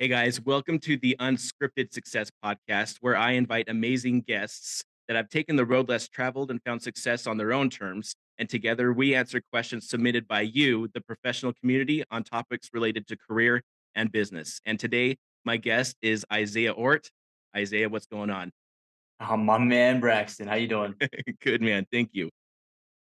Hey guys, welcome to the Unscripted Success podcast, where I invite amazing guests that have taken the road less traveled and found success on their own terms. And together we answer questions submitted by you, the professional community, on topics related to career and business. And today, my guest is Isaiah Ort. Isaiah, what's going on? Oh, my man, Braxton. How you doing? Good man, thank you.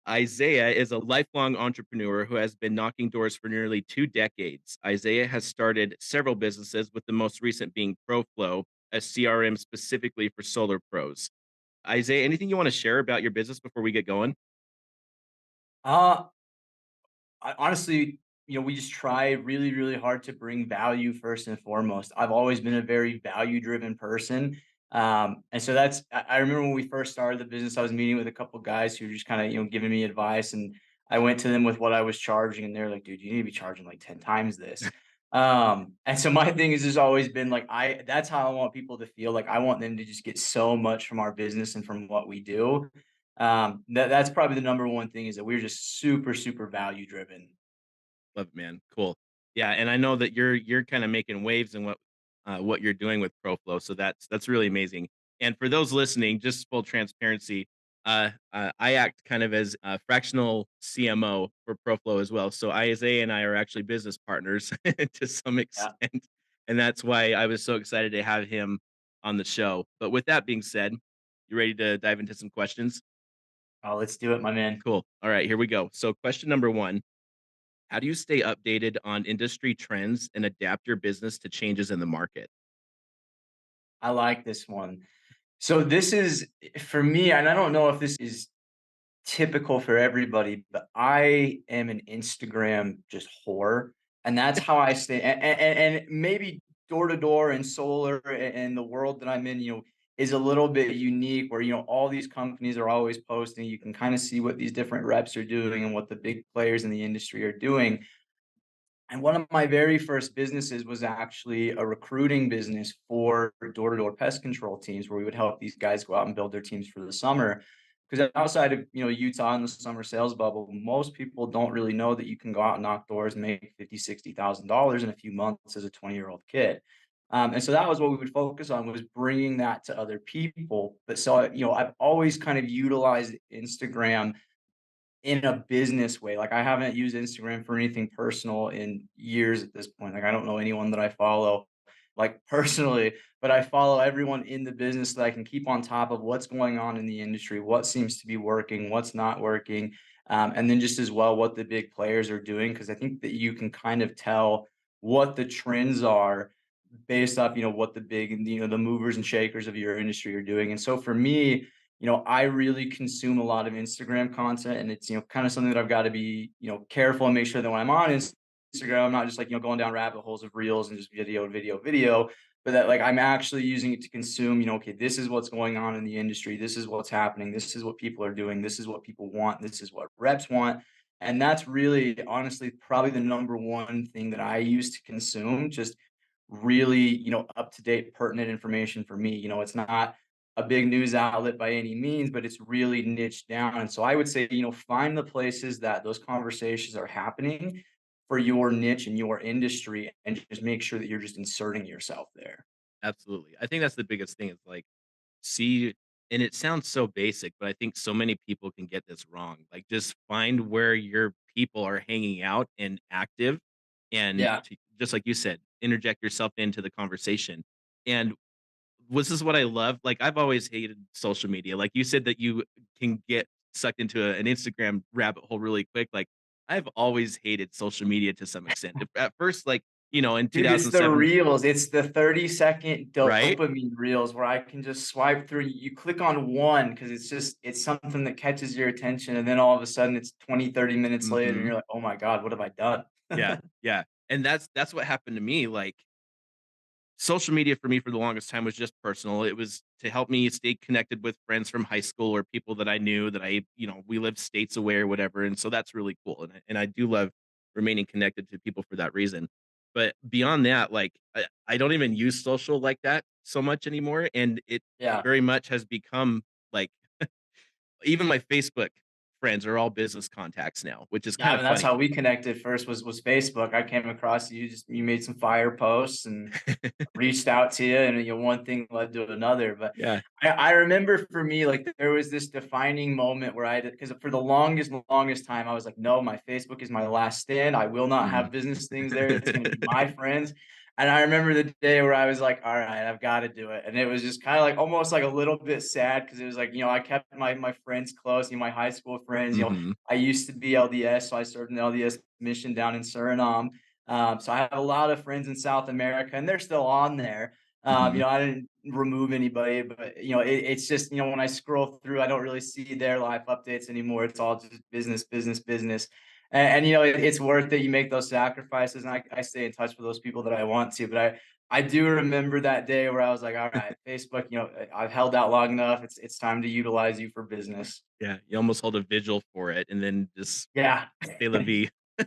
Isaiah is a lifelong entrepreneur who has been knocking doors for nearly 2 decades. Isaiah has started several businesses, with the most recent being ProFlo, a CRM specifically for solar pros. Isaiah, anything you want to share about your business before we get going? Uh, honestly, we just try really, really hard to bring value first and foremost. I've always been a very value-driven person. And so I remember when we first started the business, I was meeting with a couple guys who were just kind of, giving me advice. And I went to them with what I was charging, and they're like, dude, you need to be charging like 10 times this. And so my thing has just always been like, that's how I want people to feel. Like I want them to just get so much from our business and from what we do. That's probably the number one thing is that we're just super, super value driven. Love it, man. Cool. Yeah, and I know that you're kind of making waves in what you're doing with ProFlow, so that's really amazing. And for those listening, just full transparency, I act kind of as a fractional CMO for ProFlow as well. So Isaiah and I are actually business partners to some Yeah. extent, and that's why I was so excited to have him on the show. But with that being said, you ready to dive into some questions? Oh, let's do it, my man. Cool. All right, here we go. So question number one: how do you stay updated on industry trends and adapt your business to changes in the market? I like this one. So this is for me, and I don't know if this is typical for everybody, but I am an Instagram just whore, and that's how I stay. And maybe door to door and solar and the world that I'm in, is a little bit unique. Where all these companies are always posting. You can kind of see what these different reps are doing and what the big players in the industry are doing. And one of my very first businesses was actually a recruiting business for door-to-door pest control teams where we would help these guys go out and build their teams for the summer. Because outside of Utah and the summer sales bubble, most people don't really know that you can go out and knock doors and make $50,000, $60,000 in a few months as a 20-year-old kid. And so that was what we would focus on, was bringing that to other people. But so I've always kind of utilized Instagram in a business way. Like I haven't used Instagram for anything personal in years at this point. Like I don't know anyone that I follow like personally, but I follow everyone in the business that I can keep on top of what's going on in the industry, what seems to be working, what's not working. And then just as well what the big players are doing. Cause I think that you can kind of tell what the trends are based off, what the big, the movers and shakers of your industry are doing. And so for me, I really consume a lot of Instagram content, and it's, kind of something that I've got to be, careful and make sure that when I'm on Instagram, I'm not just like, going down rabbit holes of reels and just video, video, video, but that like I'm actually using it to consume, okay, this is what's going on in the industry. This is what's happening. This is what people are doing. This is what people want. This is what reps want. And that's really, honestly, probably the number one thing that I use to consume, just really, up to date, pertinent information for me. It's not a big news outlet by any means, but it's really niched down. And so I would say, find the places that those conversations are happening for your niche and your industry, and just make sure that you're just inserting yourself there. Absolutely. I think that's the biggest thing is like see, and it sounds so basic, but I think so many people can get this wrong. Like just find where your people are hanging out and active, and Yeah. just like you said, interject yourself into the conversation. And this is what I love. Like I've always hated social media. Like you said that you can get sucked into an Instagram rabbit hole really quick. Like I've always hated social media to some extent. At first, like, in Dude, it's the 2007, reels. It's the 30-second right? dopamine reels where I can just swipe through. You click on one because it's something that catches your attention. And then all of a sudden it's 20, 30 minutes later and Mhm. you're like, oh my God, what have I done? Yeah, yeah. And that's what happened to me. Like social media for me for the longest time was just personal. It was to help me stay connected with friends from high school or people that I knew that we lived states away or whatever. And so that's really cool. And I do love remaining connected to people for that reason. But beyond that, like I don't even use social like that so much anymore. And it Yeah. very much has become like even my Facebook. friends are all business contacts now, which is Yeah, kind I of mean, that's funny. how we connected first was Facebook. I came across you, just you made some fire posts and reached out to you, and one thing led to another. But Yeah. I remember for me, like there was this defining moment where I did, because for the longest time I was like, no, my Facebook is my last stand. I will not Mhm. have business things there. It's going to be my friends. And I remember the day where I was like, all right, I've got to do it. And it was just kind of like almost like a little bit sad because it was like, I kept my friends close, my high school friends. Mhm. I used to be LDS, so I served in the LDS mission down in Suriname. So I have a lot of friends in South America, and they're still on there. Mhm. I didn't remove anybody, but it's just when I scroll through, I don't really see their life updates anymore. It's all just business, business, business. And it's worth it. You make those sacrifices, and I stay in touch with those people that I want to. But I do remember that day where I was like, all right, Facebook, I've held out long enough. It's time to utilize you for business. Yeah, you almost hold a vigil for it and then just Yeah. say la vie, Yeah,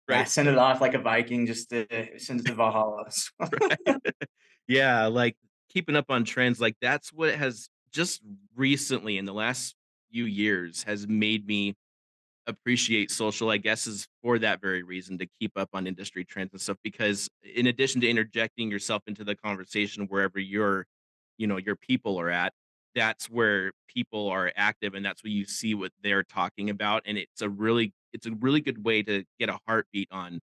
right? send it off like a Viking, just to send it to Valhalla. Right. Yeah, like, keeping up on trends, like, that's what has just recently in the last few years has made me appreciate social, I guess, is for that very reason, to keep up on industry trends and stuff, because in addition to interjecting yourself into the conversation wherever your people are at, that's where people are active, and that's where you see what they're talking about, and it's a really good way to get a heartbeat on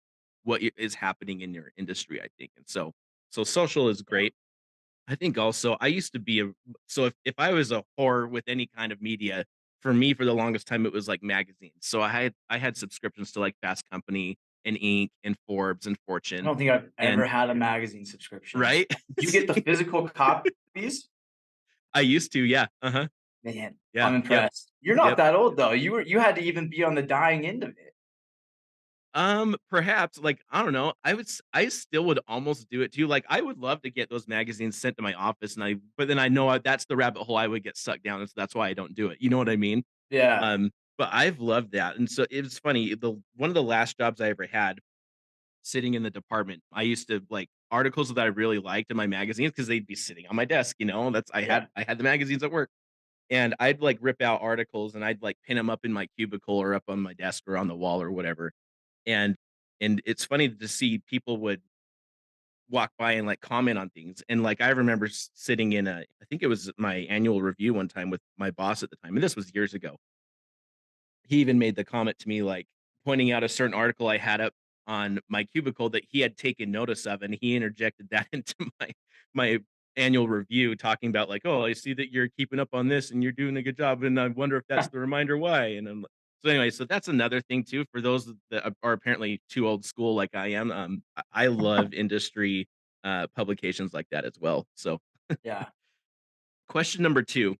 is happening in your industry, I think, and so social is Yeah. great. I think also I used to be a so if I was a whore with any kind of media, for me, for the longest time, it was like magazines. So I had subscriptions to like Fast Company and Inc. and Forbes and I Fortune, don't think I've and ever had a magazine subscription. right? Did you get the physical copies? I used to, yeah. Uh-huh. Man, Yeah. I'm Yep. impressed. You're not Yep. that old though. You had to even be on the dying end of it. Perhaps, like, I don't know. I still would almost do it too. Like, I would love to get those magazines sent to my office, but then I know that's the rabbit hole I would get sucked down, and so that's why I don't do it. You know what I mean? Yeah, But I've loved that, and so it was funny, the one of the last jobs I ever had sitting in the department, I used to like articles that I really liked in my magazines because 'cause they'd be sitting on my desk, that's I yeah. had I had the magazines at work, and I'd, like, rip out articles, and I'd, like, pin them up in my cubicle or up on my desk or on the wall or whatever, and it's funny to see people would walk by and, like, comment on things, and, like, I remember sitting in I think it was my annual review one time with my boss at the time, and this was years ago. He even made the comment to me, like, pointing out a certain article I had up on my cubicle that he had taken notice of, and he interjected that into my annual review, talking about, like, "Oh, I see that you're keeping up on this and you're doing a good job, and I wonder if that's the reminder why." And I'm like so anyway, so that's another thing too for those that are apparently too old school like I am. I love industry, publications like that as well. So, Yeah. question number 2.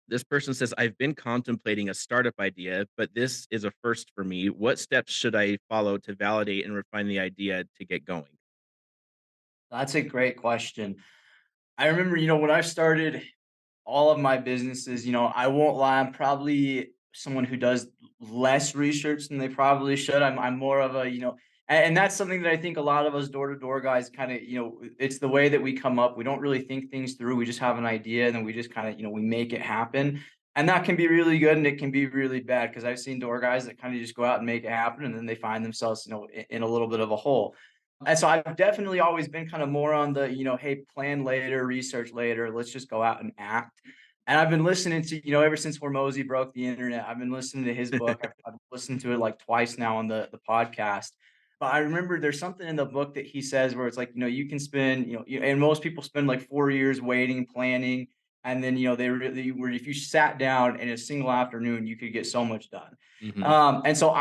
This person says, I've been contemplating a startup idea, but this is a first for me. What steps should I follow to validate and refine the idea to get going? That's a great question. I remember, when I started all of my businesses, I won't lie, I'm probably someone who does less research than they probably should. I'm more of a, and that's something that I think a lot of us door to door guys kind of, it's the way that we come up. We don't really think things through. We just have an idea and then we just kind of, we make it happen. And that can be really good and it can be really bad because I've seen door guys that kind of just go out and make it happen and then they find themselves, in a little bit of a hole. And so I've definitely always been kind of more on the, hey, plan later, research later. Let's just go out and act. And I've been listening to, ever since Hormozy broke the internet, I've been listening to his book. I've listened to it like twice now on the podcast. But I remember there's something in the book that he says where it's like, you can spend, and most people spend like 4 years waiting, planning. And then, they really were, if you sat down in a single afternoon, you could get so much done. Mhm. And so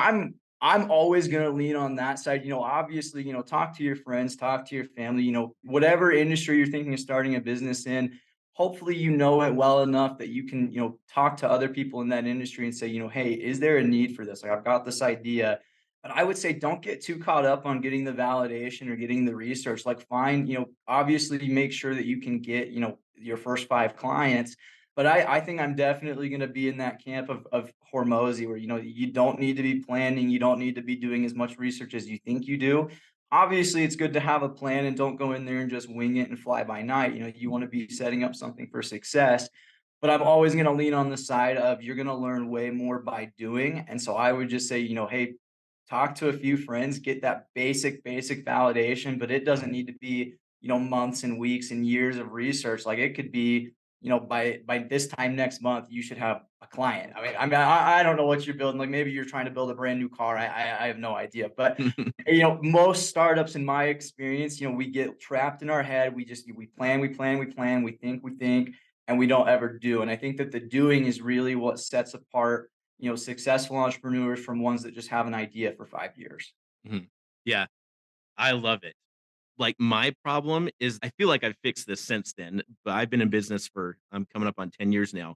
I'm always going to lean on that side. Obviously, talk to your friends, talk to your family, whatever industry you're thinking of starting a business in. Hopefully, you know it well enough that you can, talk to other people in that industry and say, hey, is there a need for this? Like, I've got this idea. But I would say don't get too caught up on getting the validation or getting the research. Like, find, obviously make sure that you can get, your first 5 clients, but I think I'm definitely going to be in that camp of Hormozy, where you don't need to be planning, you don't need to be doing as much research as you think you do. Obviously, it's good to have a plan and don't go in there and just wing it and fly by night. You want to be setting up something for success. but I'm always gonna lean on the side of you're gonna learn way more by doing, and so I would just say, "Hey, talk to a few friends, get that basic validation," but it doesn't need to be, months and weeks and years of research. Like, it could be, by this time next month, you should have a client. I don't know what you're building, like, maybe you're trying to build a brand new car, I have no idea, but most startups in my experience, we get trapped in our head. We plan, we think, and we don't ever do. And I think that the doing is really what sets apart, successful entrepreneurs from ones that just have an idea for 5 years. Mhm. Yeah, I love it. Like, my problem is I feel like I've fixed this since then, but I've been in business for I'm coming up on 10 years now.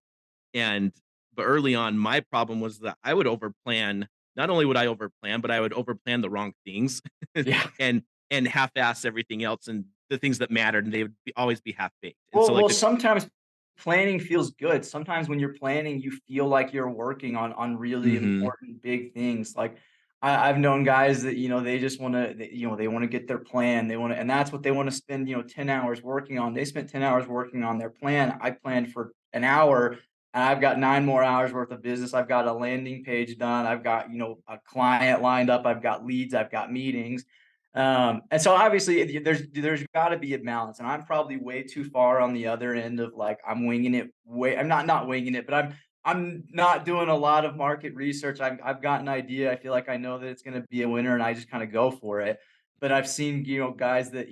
And but early on, my problem was that I would overplan. Not only would I overplan, but I would overplan the wrong things Yeah. and half-ass everything else and the things that mattered, and they would always be half-baked. And so, Well, like, sometimes planning feels good. Sometimes when you're planning, you feel like you're working on really mhm, important big things. Like, I've known guys that they just want to they want to get their plan. They want to, and that's what they want to spend 10 hours working on. They spent 10 hours working on their plan. I planned for an hour. And I've got 9 more hours worth of business. I've got a landing page done. I've got a client lined up. I've got leads. I've got meetings. And so obviously there's got to be a balance, and I'm probably way too far on the other end of like I'm winging it. I'm not winging it, but I'm not doing a lot of market research. I've got an idea. I feel like I know that it's going to be a winner, and I just kind of go for it. But I've seen guys that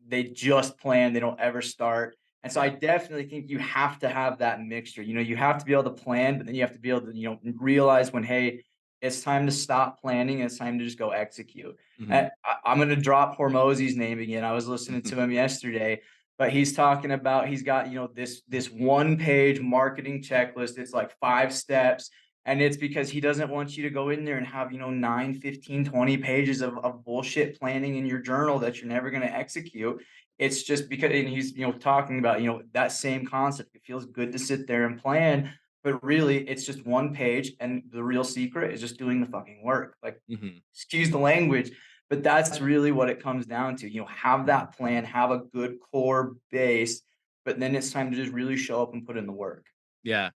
they just plan, they don't ever start. And so I definitely think you have to have that mixture. You have to be able to plan, but then you have to be able to realize when, hey, it's time to stop planning. It's time to just go execute. mhm, I'm going to drop Hormozy's name again. I was listening mhm, to him yesterday, but he's talking about he's got this one page marketing checklist. It's like 5 steps, and it's because he doesn't want you to go in there and have 9, 15, 20 pages of bullshit planning in your journal that you're never going to execute. It's just because, and he's talking about that same concept. It feels good to sit there and plan, but really it's just one page, and the real secret is just doing the fucking work. Like, mhm. excuse the language, but that's really what it comes down to. Have that plan, have a good core base, but then it's time to just really show up and put in the work. Yeah.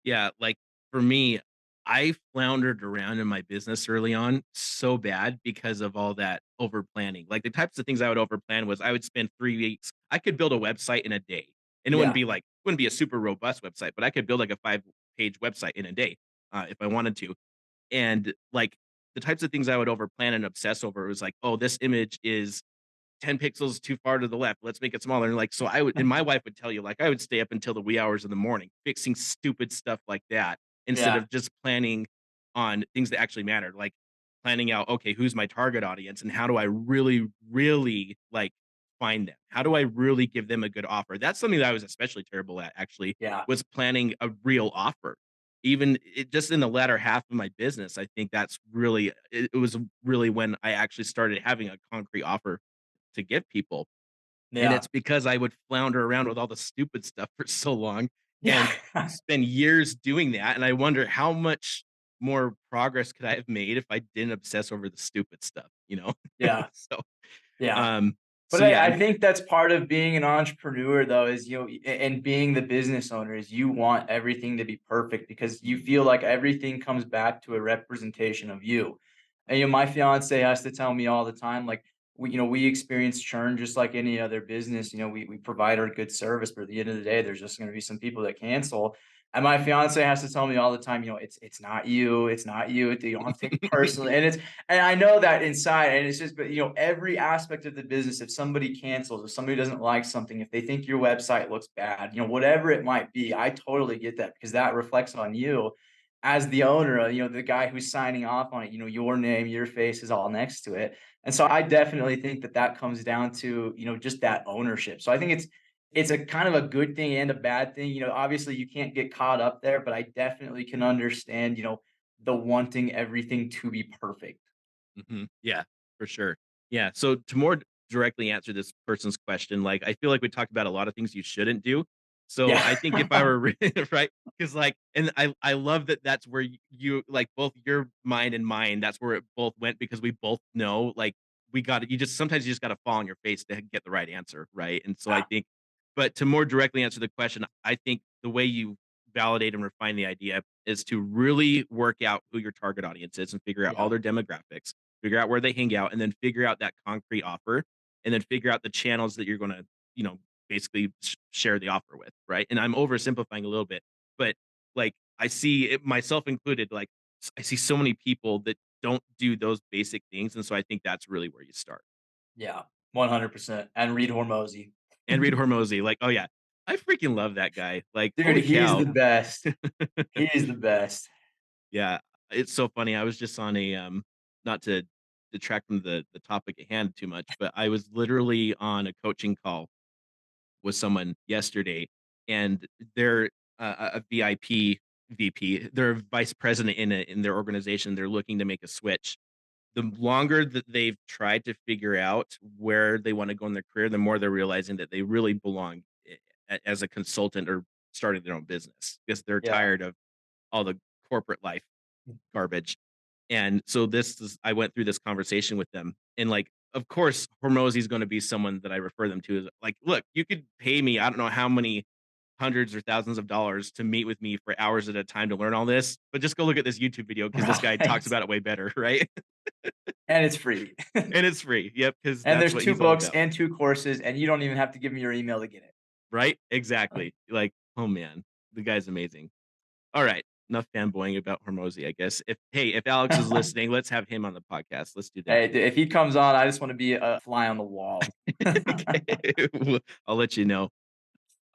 Yeah, like, for me, I floundered around in my business early on so bad because of all that over planning. Like, the types of things I would over plan was I would spend 3 weeks I could build a website in a day, and it Yeah, wouldn't be a super robust website, but I could build, like, a 5-page website in a day, if I wanted to, and, like, the types of things I would over plan and obsess over was like, "Oh, this image is 10 pixels too far to the left. Let's make it smaller." And like, so I would, and my wife would tell you, like, I would stay up until the wee hours of the morning fixing stupid stuff like that instead yeah, of just planning on things that actually mattered. Like planning out, okay, who's my target audience and how do I really, really like find them? How do I really give them a good offer? That's something that I was especially terrible at actually yeah, was planning a real offer. Even it just in the latter half of my business, I think that's really it was really when I actually started having a concrete offer to give people, and yeah, it's because I would flounder around with all the stupid stuff for so long yeah, and spend years doing that, and I wonder how much more progress could I have made if I didn't obsess over the stupid stuff, you know? yeah, So, yeah. um, But so yeah, I think that's part of being an entrepreneur, though, is and being the business owner is you want everything to be perfect because you feel like everything comes back to a representation of you. And my fiance has to tell me all the time, like we experience churn just like any other business. We provide our good service, but at the end of the day, there's just going to be some people that cancel. And my fiance has to tell me all the time, it's not you, it's not you. You don't have to take it personally, and I know that inside, and it's just, but every aspect of the business, if somebody cancels, if somebody doesn't like something, if they think your website looks bad, whatever it might be, I totally get that because that reflects on you as the owner, the guy who's signing off on it, your name, your face is all next to it. And so I definitely think that that comes down to, just that ownership. So I think it's a kind of a good thing and a bad thing. Obviously you can't get caught up there, but I definitely can understand, the wanting everything to be perfect. Mhm. Yeah, for sure. Yeah. So to more directly answer this person's question, like I feel like we talked about a lot of things you shouldn't do. So Yeah. I think if I were right, because like, and I love that that's where you like both your mind and mine. That's where it both went because we both know like we got to you just sometimes you just got to fall on your face to get the right answer, right? And so I Yeah. think, But to more directly answer the question, I think the way you validate and refine the idea is to really work out who your target audience is and figure out all Yeah. their demographics, figure out where they hang out, and then figure out that concrete offer, and then figure out the channels that you're going to, you know, basically share the offer with, right? And I'm oversimplifying a little bit, but like I see it, myself included, like I see so many people that don't do those basic things, and so I think that's really where you start. Yeah. 100%. And Reed Hormozy. And Reed Hormozy, like, oh yeah, I freaking love that guy. Like, Dude, holy he's cow. the best. He's the best. Yeah, it's so funny. I was just on a not to detract from the topic at hand too much, but I was literally on a coaching call with someone yesterday, and they're a VIP VP. They're a vice president in their organization. They're looking to make a switch. The longer that they've tried to figure out where they want to go in their career, the more they're realizing that they really belong as a consultant or starting their own business because they're Yeah. tired of all the corporate life garbage. And so this is I went through this conversation with them, and, like, of course, Hormozy's gonna be someone that I refer them to as, like, "Look, you could pay me, I don't know how many hundreds or thousands of dollars to meet with me for hours at a time to learn all this, but just go look at this YouTube video because this guy talks Right. about it way better," right? And it's free. And it's free. Yep, because And that's there's what 2 he's all books about. and 2 courses, and you don't even have to give me your email to get it. Right? Exactly. Like, oh, man, the guy's amazing. Alright, enough fanboying about Hormozy, I guess. If Alex is listening, let's have him on the podcast. Let's do that. Hey, if he comes on, I just wanna be a fly on the wall. Okay. I'll let you know.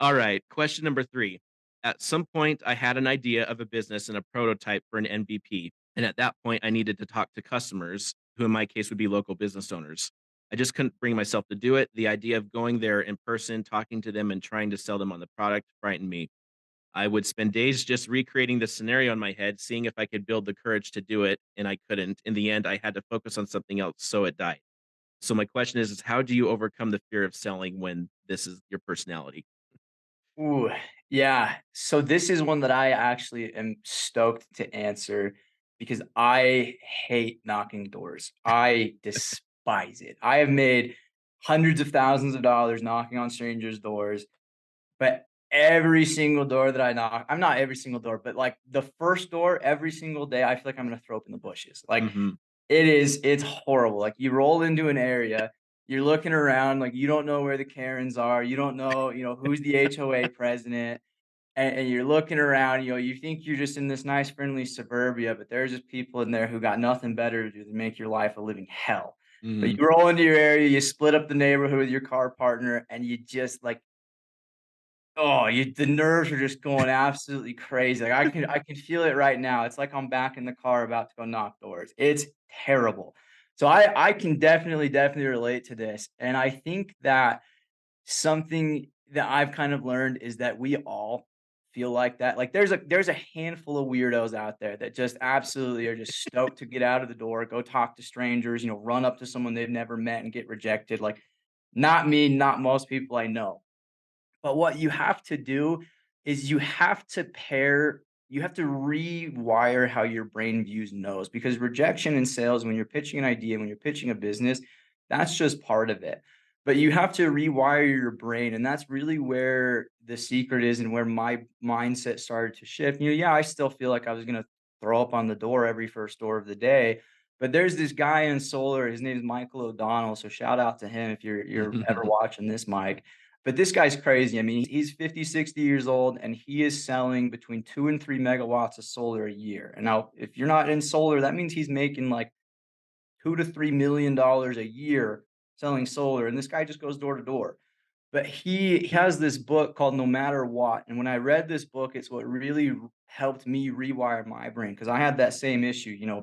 Alright, question number 3. At some point, I had an idea of a business and a prototype for an MVP, and at that point, I needed to talk to customers, who in my case would be local business owners. I just couldn't bring myself to do it. The idea of going there in person, talking to them, and trying to sell them on the product frightened me. I would spend days just recreating the scenario in my head, seeing if I could build the courage to do it, and I couldn't. In the end, I had to focus on something else, so it died. So my question is how do you overcome the fear of selling when this is your personality? Ooh, yeah. So this is one that I actually am stoked to answer because I hate knocking doors. I despise it. I have made hundreds of thousands of dollars knocking on strangers' doors, but every single door that I knock, I'm not every single door, but like the first door every single day, I feel like I'm gonna throw up in the bushes. Like Mhm. it's horrible. Like you roll into an area, you're looking around, like you don't know where the Karens are, you don't know, who's the HOA president, and you're looking around, you think you're just in this nice friendly suburbia, but there's just people in there who got nothing better to do than make your life a living hell. But Mhm. you roll into your area, you split up the neighborhood with your car partner, and you just like oh, the nerves are just going absolutely crazy. Like I can feel it right now. It's like I'm back in the car about to go knock doors. It's terrible. So I can definitely relate to this. And I think that something that I've kind of learned is that we all feel like that. Like there's a handful of weirdos out there that just absolutely are just stoked to get out of the door, go talk to strangers, run up to someone they've never met and get rejected. Like not me, not most people I know. But what you have to do is you have to rewire how your brain views no's because rejection in sales, when you're pitching an idea, when you're pitching a business, that's just part of it. But you have to rewire your brain. And that's really where the secret is and where my mindset started to shift. Yeah, I still feel like I was going to throw up on the door every first door of the day. But there's this guy in solar. His name is Michael O'Donnell. So shout out to him if you're ever watching this, Mike, but this guy's crazy. I mean, he's 50, 60 years old, and he is selling between 2 and 3 megawatts of solar a year. And now, if you're not in solar, that means he's making like 2 to $3 million a year selling solar. And this guy just goes door to door. But he has this book called No Matter What. And when I read this book, it's what really helped me rewire my brain because I had that same issue.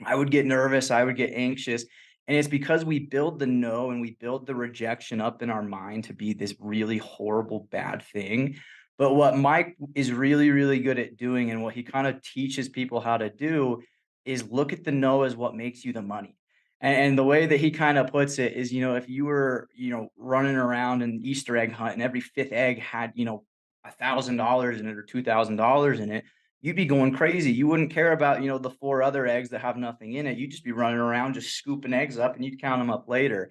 I would get nervous, I would get anxious, and it's because we build the no and we build the rejection up in our mind to be this really horrible, bad thing. But what Mike is really, really good at doing and what he kind of teaches people how to do is look at the no as what makes you the money. And the way that he kind of puts it is, if you were, running around an Easter egg hunt and every fifth egg had, $1,000 in it or $2,000 in it, you'd be going crazy. You wouldn't care about, the 4 other eggs that have nothing in it. You'd just be running around just scooping eggs up and you'd count them up later.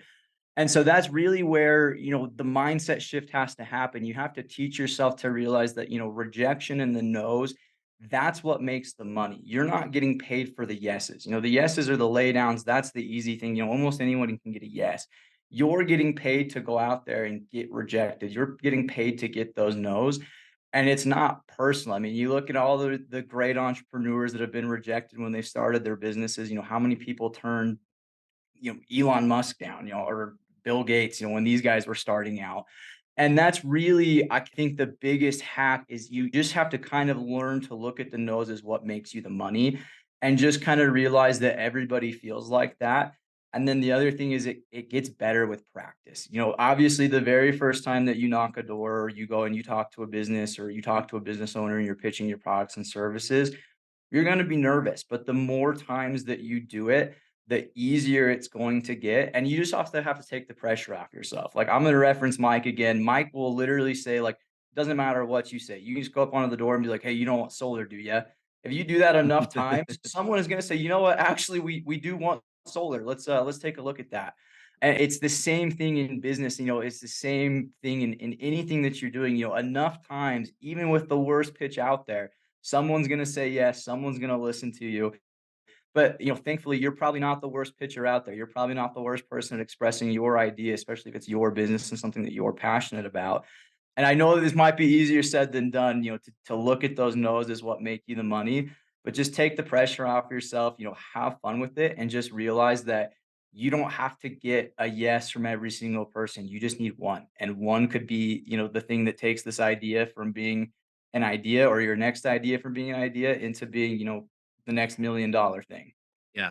And so that's really where, the mindset shift has to happen. You have to teach yourself to realize that, rejection and the no's, that's what makes the money. You're not getting paid for the yeses. The yeses are the laydowns. That's the easy thing. Almost anyone can get a yes. You're getting paid to go out there and get rejected. You're getting paid to get those no's. And it's not personal. I mean, you look at all the great entrepreneurs that have been rejected when they started their businesses. How many people turned Elon Musk down, or Bill Gates, when these guys were starting out. And that's really, I think the biggest hack is you just have to kind of learn to look at the nose as what makes you the money and just kind of realize that everybody feels like that. And then the other thing is it gets better with practice. Obviously the very first time that you knock a door or you go and you talk to a business or you talk to a business owner and you're pitching your products and services, you're going to be nervous, but the more times that you do it, the easier it's going to get. And you just also have to take the pressure off yourself. Like I'm going to reference Mike again. Mike will literally say, like, doesn't matter what you say. You can just go up onto the door and be like, hey, you don't want solar, do you? If you do that enough times, someone is going to say, you know what? Actually, we do want solar. Let's take a look at that. And it's the same thing in business. It's the same thing in anything that you're doing. Enough times, even with the worst pitch out there, someone's going to say yes, someone's going to listen to you. But, thankfully, you're probably not the worst pitcher out there. You're probably not the worst person at expressing your idea, especially if it's your business and something that you're passionate about. And I know this might be easier said than done, to look at those no's as what make you the money, but just take the pressure off yourself, have fun with it and just realize that you don't have to get a yes from every single person. You just need one. And one could be, the thing that takes this idea from being an idea or your next idea from being an idea into being, the next $1,000,000 thing. Yeah.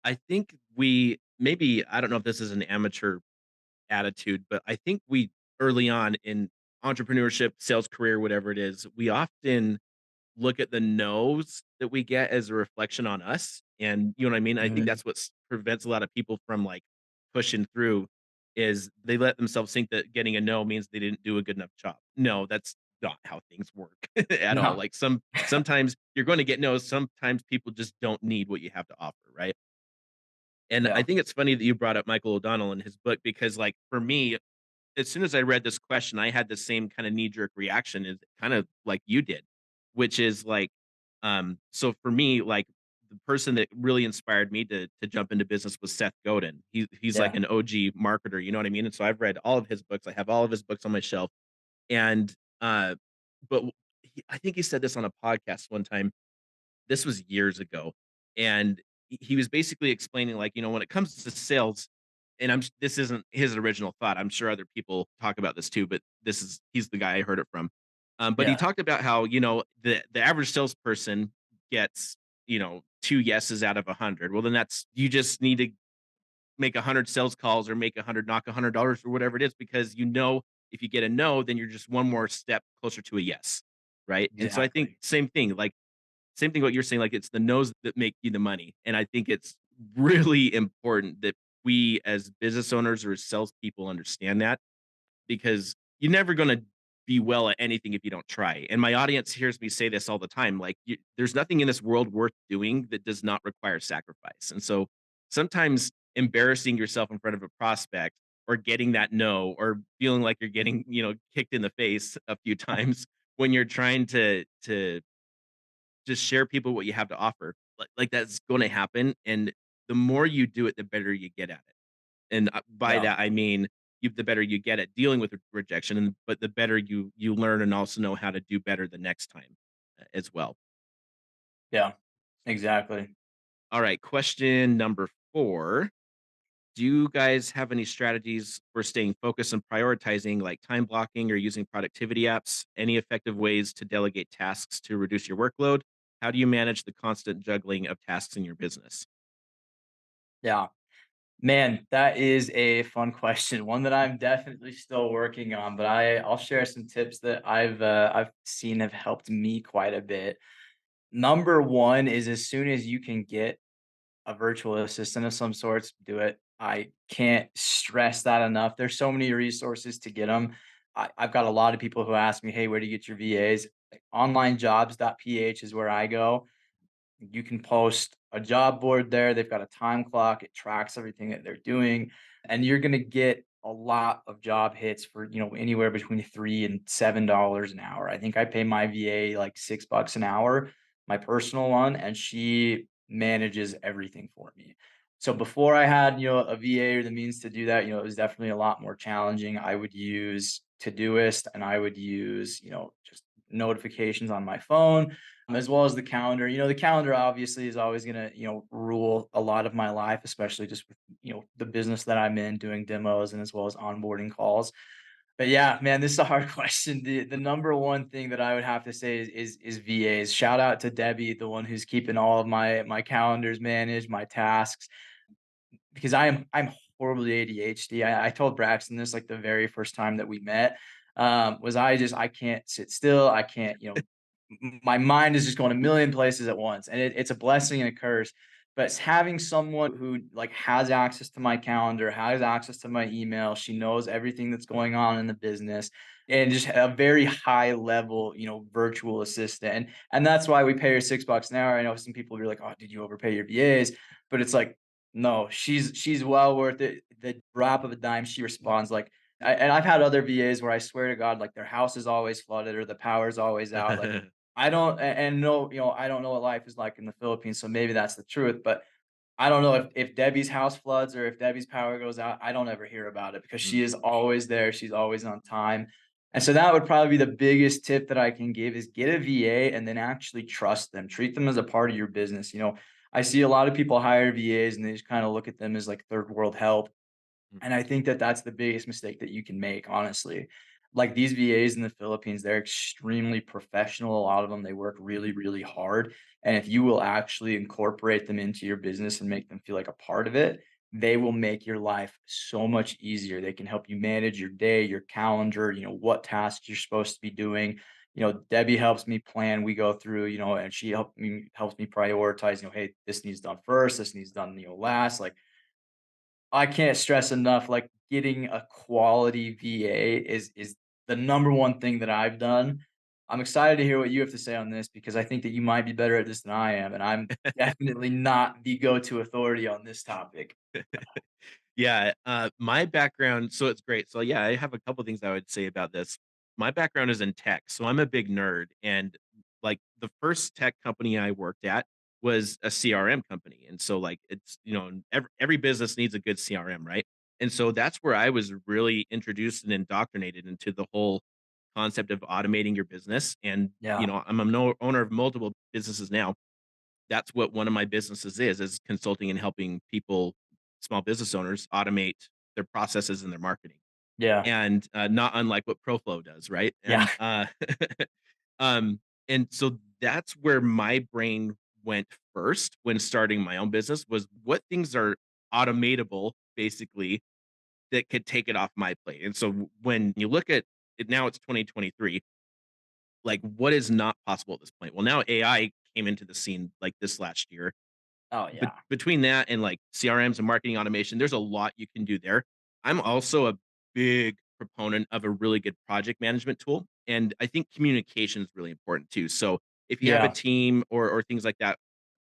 I think we maybe I don't know if this is an amateur attitude, but I think we early on in entrepreneurship, sales career, whatever it is, we often look at the no's that we get as a reflection on us. And you know what I mean? I think Mhm. that's what prevents a lot of people from like pushing through is they let themselves think that getting a no means they didn't do a good enough job. No, that's not how things work at all. No. Like sometimes you're going to get no's, sometimes people just don't need what you have to offer, right? And I Yeah. think it's funny that you brought up Michael O'Donnell in his book because like for me, as soon as I read this question, I had the same kind of knee jerk reaction as kind of like you did, which is like, so for me, like the person that really inspired me to jump into business was Seth Godin. He's like Yeah. an OG marketer, you know what I mean? And so I've read all of his books. I have all of his books on my shelf. And but I think he said this on a podcast one time. This was years ago, and he was basically explaining, like, when it comes to sales, and this isn't his original thought. I'm sure other people talk about this too, but he's the guy I heard it from. But he Yeah. talked about how the average salesperson gets 2 yeses out of 100. Well, then that's you just need to make 100 sales calls or make 100 knock $100 or whatever it is because if you get a no, then you're just one more step closer to a yes, right? And so I think Exactly. same thing what you're saying, like, it's the no's that make you the money, and I think it's really important that we as business owners or as salespeople understand that, because you're never gonna be well at anything if you don't try, and my audience hears me say this all the time, like, there's nothing in this world worth doing that does not require sacrifice, and so, sometimes embarrassing yourself in front of a prospect or getting that no or feeling like you're getting, kicked in the face a few times when you're trying to just share people what you have to offer. Like that's gonna happen, and the more you do it, the better you get at it. And, by Yeah. that, I mean, the better you get at dealing with rejection, but the better you learn and also know how to do better the next time, as well. Yeah. Exactly. Alright, question number 4. Do you guys have any strategies for staying focused and prioritizing, like time blocking or using productivity apps? Any effective ways to delegate tasks to reduce your workload? How do you manage the constant juggling of tasks in your business? Yeah. Man, that is a fun question. One that I'm definitely still working on, but I'll share some tips that I've seen have helped me quite a bit. Number one is as soon as you can get a virtual assistant of some sorts, do it. I can't stress that enough. There's so many resources to get them. I've got a lot of people who ask me, "Hey, where do you get your VAs?" Like, onlinejobs.ph is where I go. You can post a job board there. They've got a time clock. It tracks everything that they're doing. and you're gonna get a lot of job hits for, anywhere between $3 and $7 an hour. I think I pay my VA like $6 an hour, my personal one, and she manages everything for me. So before I had, a VA or the means to do that, it was definitely a lot more challenging. I would use Todoist and I would use, just notifications on my phone, as well as the calendar. The calendar obviously is always going to, rule a lot of my life, especially just with, the business that I'm in, doing demos and as well as onboarding calls. But yeah, man, this is a hard question. The number one thing that I would have to say is VAs. Shout out to Debbie, the one who's keeping all of my calendars managed, my tasks, because I'm horribly ADHD. I told Braxton this like the very first time that we met. Was I can't sit still. I can't, my mind is just going a million places at once, and it's a blessing and a curse. But it's having someone who like has access to my calendar, has access to my email, she knows everything that's going on in the business, and just a very high level, virtual assistant. And that's why we pay her $6 an hour. I know some people are like, "Oh, did you overpay your VAs?" But it's like, no, she's well worth it. The drop of a dime, she responds like, and I've had other VAs where I swear to God, like their house is always flooded or the power's always out. Like I don't and no, I don't know what life is like in the Philippines, so maybe that's the truth, but I don't know if Debbie's house floods or if Debbie's power goes out, I don't ever hear about it because she Mm, is always there, she's always on time. And so that would probably be the biggest tip that I can give is get a VA and then actually trust them. Treat them as a part of your business. I see a lot of people hire VAs and they just kind of look at them as like third world help. mm, And I think that that's the biggest mistake that you can make, honestly. Like these VAs in the Philippines, they're extremely professional. A lot of them, they work really, really hard. And if you will actually incorporate them into your business and make them feel like a part of it, they will make your life so much easier. They can help you manage your day, your calendar, what tasks you're supposed to be doing. Debbie helps me plan. We go through, and she helps me prioritize, hey, this needs done first, this needs done, last. Like I can't stress enough, like, getting a quality VA is the number one thing that I've done. I'm excited to hear what you have to say on this because I think that you might be better at this than I am, and I'm definitely not the go-to authority on this topic. Yeah, my background so it's great. So, yeah, I have a couple things I would say about this. My background is in tech, so I'm a big nerd, and, like, the first tech company I worked at was a CRM company, and so, like, it's every business needs a good CRM, right? And so that's where I was really introduced and indoctrinated into the whole concept of automating your business, and, Yeah, I'm a no owner of multiple businesses now. That's what one of my businesses is consulting and helping people, small business owners, automate their processes and their marketing. yeah, And, not unlike what ProFlo does, right? yeah. Um, and so that's where my brain went first when starting my own business was what things are automatable, basically, that could take it off my plate. And so when you look at it now, it's 2023, like, what is not possible at this point? Well, now AI came into the scene, like, this last year, Oh, but yeah. between that and like CRMs and marketing automation, there's a lot you can do there. I'm also a big proponent of a really good project management tool. And I think communication is really important too. So if you have a Yeah. team or things like that,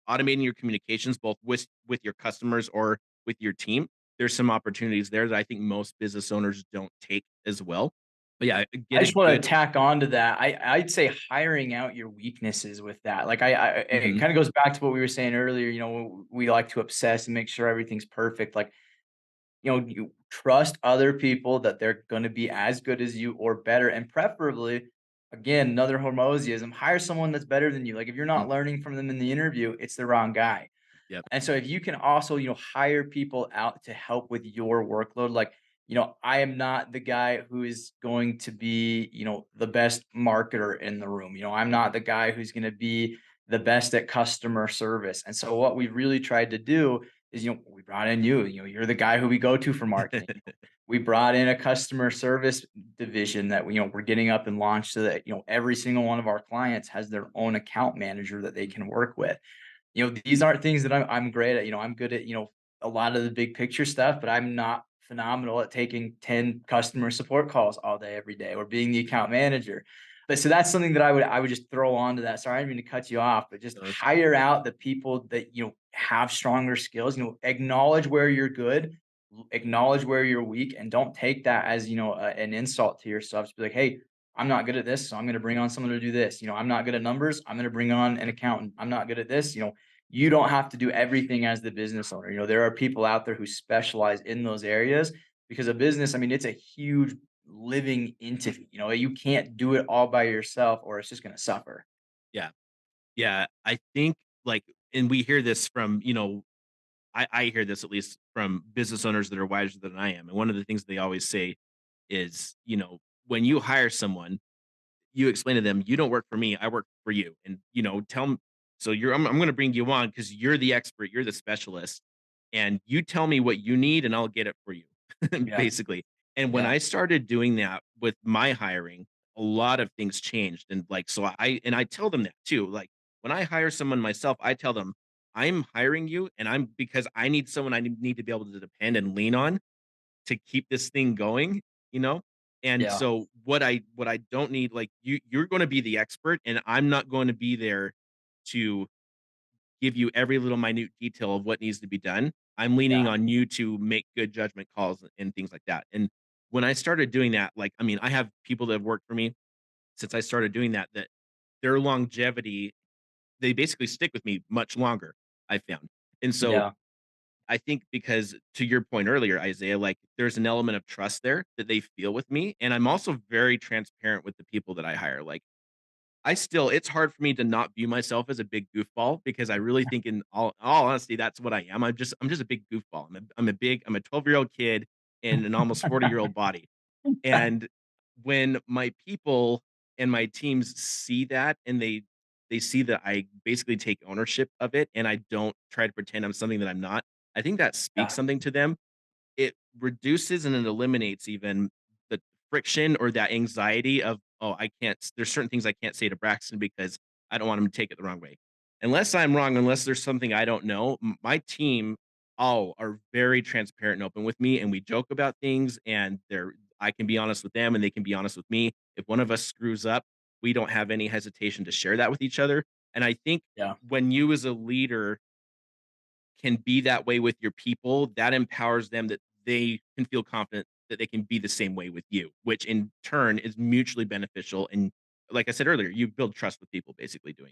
automating your communications both with your customers or with your team, there's some opportunities there that I think most business owners don't take as well. But yeah, I get a just wanna good tack on to that. I'd say hiring out your weaknesses with that. Like, it Mhm, kinda goes back to what we were saying earlier, we like to obsess and make sure everything's perfect. Like, you trust other people that they're gonna be as good as you or better, and preferably, again, another Hormoziism, hire someone that's better than you. Like, if you're mhm, not learning from them in the interview, it's the wrong guy. yep, And so if you can also, hire people out to help with your workload, like, I am not the guy who is going to be, the best marketer in the room. I'm not the guy who's going to be the best at customer service. And so what we really tried to do is, we brought in you, you're the guy who we go to for marketing. We brought in a customer service division that we're getting up and launched so that, every single one of our clients has their own account manager that they can work with. These aren't things that I'm great at. I'm good at, a lot of the big picture stuff, but I'm not phenomenal at taking 10 customer support calls all day, every day, or being the account manager. But so that's something that I would just throw onto that. Sorry, I didn't mean to cut you off, but just no, that's okay. hire out the people that have stronger skills, acknowledge where you're good, acknowledge where you're weak and don't take that as, an insult to yourself. Just be like, hey, I'm not good at this, so I'm going to bring on someone to do this. I'm not good at numbers. I'm going to bring on an accountant. I'm not good at this. You don't have to do everything as the business owner. There are people out there who specialize in those areas because a business, I mean, it's a huge living entity. You can't do it all by yourself or it's just going to suffer. Yeah. Yeah. I think like, and we hear this from, I hear this at least from business owners that are wiser than I am. And one of the things they always say is, when you hire someone, you explain to them, "You don't work for me, I work for you." And, tell them, so I'm gonna bring you on because 'cause you're the expert, you're the specialist, and you tell me what you need and I'll get it for you, Yeah. basically. And when Yeah. I started doing that with my hiring, a lot of things changed. And, like, so I tell them that too. Like, when I hire someone myself, I tell them, "I'm hiring you, and I'm because I need someone I need to be able to depend and lean on to keep this thing going, you know? And Yeah. so what I don't need, like, you're gonna be the expert, and I'm not going to be there to give you every little minute detail of what needs to be done. I'm leaning Yeah. on you to make good judgment calls and things like that." And when I started doing that, like, I mean, I have people that have worked for me since I started doing that, that their longevity, they basically stick with me much longer, I found. And so Yeah. I think because to your point earlier, Isaiah, like, there's an element of trust there that they feel with me, and I'm also very transparent with the people that I hire. Like, it's hard for me to not view myself as a big goofball because I really think in all honesty, that's what I am. I'm just a big goofball. I'm a 12-year-old kid in an almost 40-year-old body. And when my people and my teams see that, and they see that I basically take ownership of it and I don't try to pretend I'm something that I'm not, I think that speaks Yeah. something to them. It reduces and it eliminates even the friction or that anxiety of, "Oh, I can't there's certain things I can't say to Braxton because I don't want him to take it the wrong way." Unless I'm wrong, unless there's something I don't know, my team all are very transparent and open with me, and we joke about things, and I can be honest with them, and they can be honest with me. If one of us screws up, we don't have any hesitation to share that with each other, and I think Yeah. when you as a leader can be that way with your people, that empowers them that they can feel confident that they can be the same way with you, which in turn is mutually beneficial. And like I said earlier, you build trust with people basically doing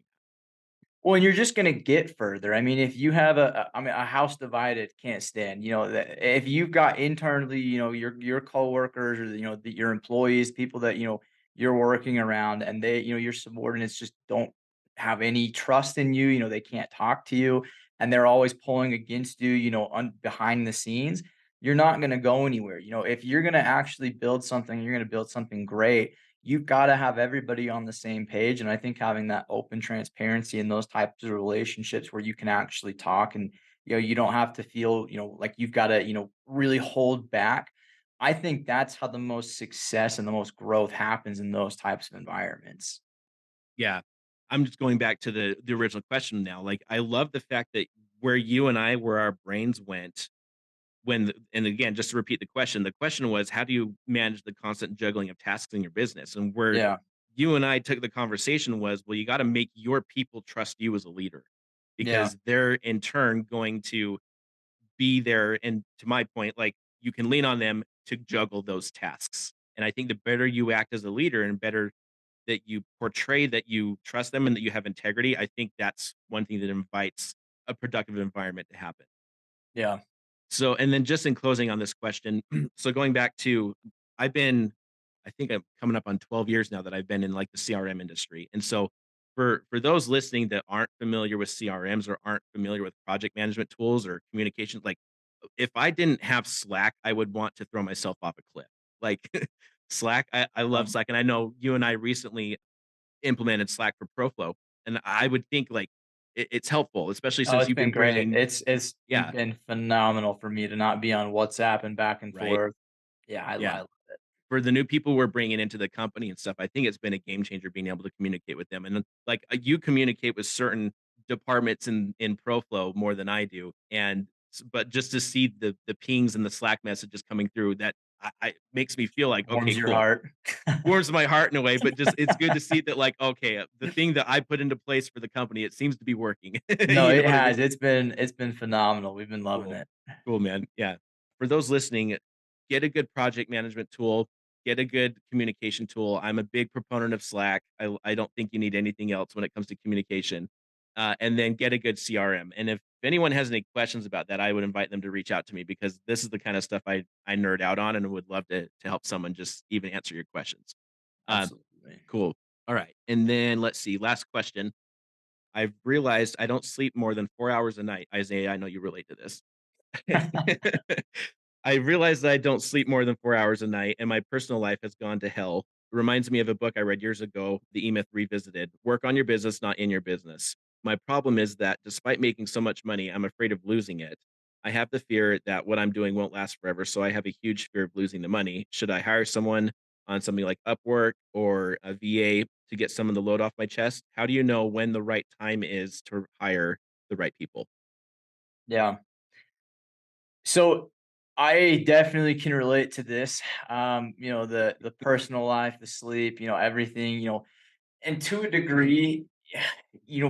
Well, and you're just gonna get further. I mean, if you have I mean, a house divided can't stand. That if you've got internally, your coworkers or your employees, people that you're working around, and your subordinates just don't have any trust in you. They can't talk to you, and they're always pulling against you. Behind the scenes, you're not gonna go anywhere. If you're gonna actually build something, you're gonna build something great, you've got to have everybody on the same page. And I think having that open transparency in those types of relationships where you can actually talk and you don't have to feel like you've got to really hold back. I think that's how the most success and the most growth happens in those types of environments. Yeah. I'm just going back to the original question now. Like, I love the fact that where our brains went and again, just to repeat the question was, how do you manage the constant juggling of tasks in your business? And where Yeah. you and I took the conversation was, well, you got to make your people trust you as a leader Yeah. because they're in turn going to be there. And to my point, like, you can lean on them to juggle those tasks. And I think the better you act as a leader and better that you portray that you trust them and that you have integrity, I think that's one thing that invites a productive environment to happen. Yeah. So, and then just in closing on this question, so going back to, I've been, I think I'm coming up on 12 years now that I've been in like the CRM industry. And so for those listening that aren't familiar with CRMs or aren't familiar with project management tools or communication, like, if I didn't have Slack, I would want to throw myself off a cliff. Like, Slack, I love Um, Slack. And I know you and I recently implemented Slack for ProFlo. And I would think like it's helpful, especially oh, since it's you've been been great. bringing, It's yeah, been phenomenal for me to not be on WhatsApp and back and right. forth. Yeah, Yeah. I love it. For the new people we're bringing into the company and stuff, I think it's been a game changer being able to communicate with them. And then, like, you communicate with certain departments in ProFlow more than I do, and but just to see the pings and the Slack messages coming through, that makes me feel like, okay, Warms your cool. heart. Warms my heart in a way, but just it's good to see that, like, okay, the thing that I put into place for the company, it seems to be working. No, You know it what I mean? has. It's been phenomenal. We've been loving Cool, it. cool, man. Yeah. for those listening, get a good project management tool, get a good communication tool. I'm a big proponent of Slack. I don't think you need anything else when it comes to communication. And then get a good CRM. And if anyone has any questions about that, I would invite them to reach out to me because this is the kind of stuff I nerd out on and would love to help someone just even answer your questions. Um, Absolutely. cool. All right. And then let's see. Last question. I've realized I don't sleep more than 4 hours a night. Isaiah, I know you relate to this. I realize that I don't sleep more than 4 hours a night, and my personal life has gone to hell. It reminds me of a book I read years ago, The E-Myth Revisited. Work on your business, not in your business. My problem is that despite making so much money, I'm afraid of losing it. I have the fear that what I'm doing won't last forever, so I have a huge fear of losing the money. Should I hire someone on something like Upwork or a VA to get some of the load off my chest? How do you know when the right time is to hire the right people? Yeah. So I definitely can relate to this. The personal life, the sleep, everything, and to a degree,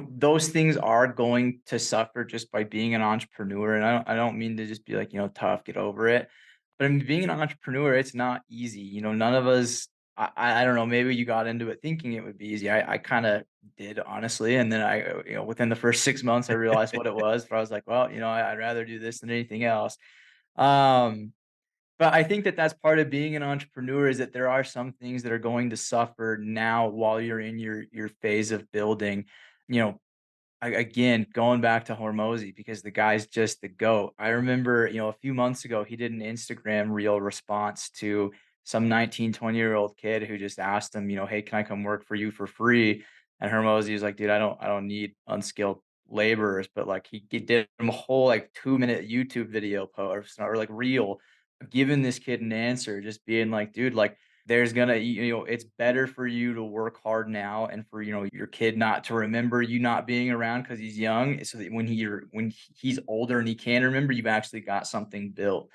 those things are going to suffer just by being an entrepreneur. And I don't mean to just be like, tough, get over it. But I mean, being an entrepreneur, it's not easy. None of us. I don't know. Maybe you got into it thinking it would be easy. I kind of did honestly, and then within the first 6 months, I realized what it was. But I was like, well, I'd rather do this than anything else. Um, but I think that that's part of being an entrepreneur is that there are some things that are going to suffer now while you're in your phase of building. You know, again, going back to Hormozy because the guy's just the GOAT. I remember, a few months ago, he did an Instagram reel response to some 19, 20-year-old kid who just asked him, hey, can I come work for you for free? And Hormozy was like, dude, I don't need unskilled laborers, but like he did him a whole like 2-minute YouTube video post or like reel giving this kid an answer, just being like, dude, like there's gonna it's better for you to work hard now and for your kid not to remember you not being around because he's young so that when he's older and he can remember you've actually got something built.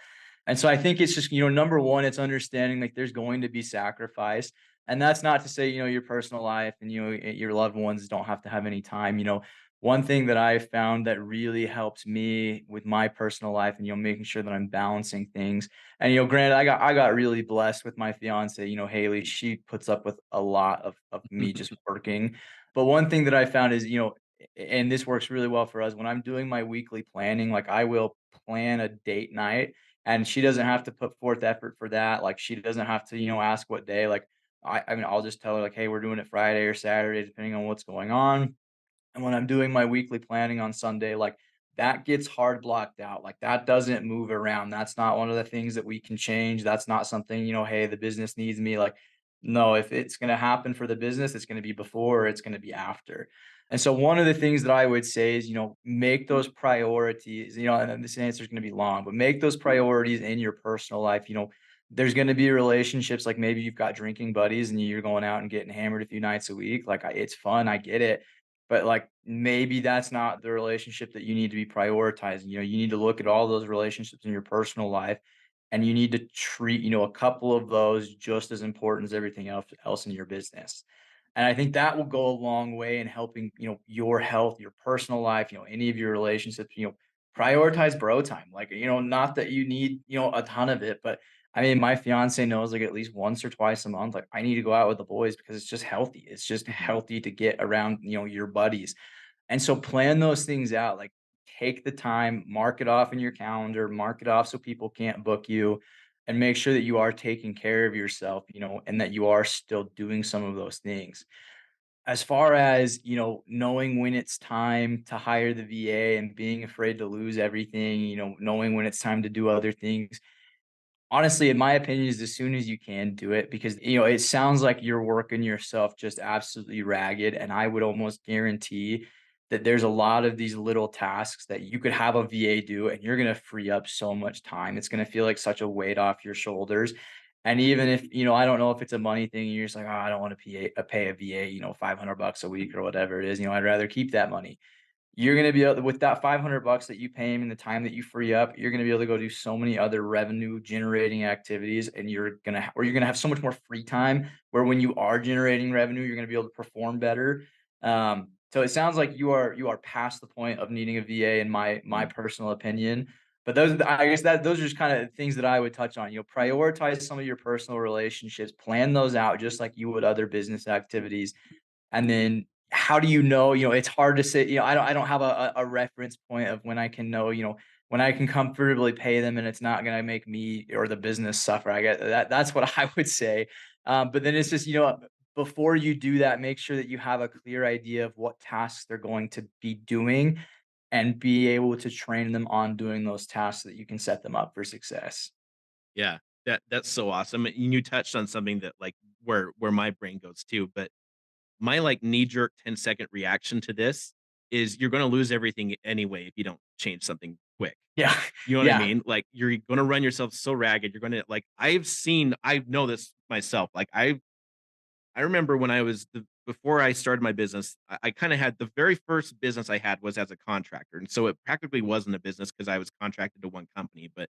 And so I think it's just number one, it's understanding like there's going to be sacrifice. And that's not to say your personal life and your loved ones don't have to have any time. One thing that I found that really helps me with my personal life and making sure that I'm balancing things. And granted, I got really blessed with my fiance, Haley. She puts up with a lot of me just working. But one thing that I found is, and this works really well for us when I'm doing my weekly planning, like I will plan a date night and she doesn't have to put forth effort for that. Like she doesn't have to, ask what day. Like I mean, I'll just tell her like, hey, we're doing it Friday or Saturday, depending on what's going on. And when I'm doing my weekly planning on Sunday, like that gets hard blocked out. Like that doesn't move around. That's not one of the things that we can change. That's not something, hey, the business needs me. Like, no, if it's going to happen for the business, it's going to be before or it's going to be after. And so one of the things that I would say is, make those priorities, and then this answer is going to be long, but make those priorities in your personal life. There's going to be relationships like maybe you've got drinking buddies and you're going out and getting hammered a few nights a week. Like it's fun. I get it, but, like, maybe that's not the relationship that you need to be prioritizing. You need to look at all those relationships in your personal life, and you need to treat, a couple of those just as important as everything else in your business. And I think that will go a long way in helping, your health, your personal life, any of your relationships, prioritize bro time. Like, not that you need, a ton of it, but I mean, my fiance knows like at least once or twice a month, like I need to go out with the boys because it's just healthy. It's just Mhm. healthy to get around, your buddies. And so plan those things out. Like take the time, mark it off in your calendar, mark it off so people can't book you, and make sure that you are taking care of yourself, and that you are still doing some of those things. As far as, knowing when it's time to hire the VA and being afraid to lose everything, knowing when it's time to do other things, honestly, in my opinion, is as soon as you can do it because, it sounds like you're working yourself just absolutely ragged. And I would almost guarantee that there's a lot of these little tasks that you could have a VA do, and you're going to free up so much time. It's going to feel like such a weight off your shoulders. And even if, I don't know if it's a money thing, you're just like, oh, I don't want to pay a VA, $500 a week or whatever it is. I'd rather keep that money. You're gonna be able to with that $500 that you pay him and the time that you free up, you're gonna be able to go do so many other revenue generating activities, and you're gonna have so much more free time where when you are generating revenue, you're gonna be able to perform better. So it sounds like you are past the point of needing a VA in my personal opinion. But those, I guess that those are just kind of things that I would touch on. Prioritize some of your personal relationships, plan those out just like you would other business activities. And then how do you know, it's hard to say, I don't have a reference point of when I can know, when I can comfortably pay them and it's not going to make me or the business suffer. I get that. That's what I would say. But then it's just, before you do that, make sure that you have a clear idea of what tasks they're going to be doing and be able to train them on doing those tasks so that you can set them up for success. Yeah, that's so awesome, and you touched on something that, like, where my brain goes too, but my, like, knee-jerk 10-second reaction to this is you're gonna lose everything anyway if you don't change something quick. Yeah. You know what I Yeah. mean? Like, you're gonna run yourself so ragged, you're gonna like, I know this myself, like, I remember when I was before I started my business, I kinda had the very first business I had was as a contractor, and so it practically wasn't a business because I was contracted to one company, but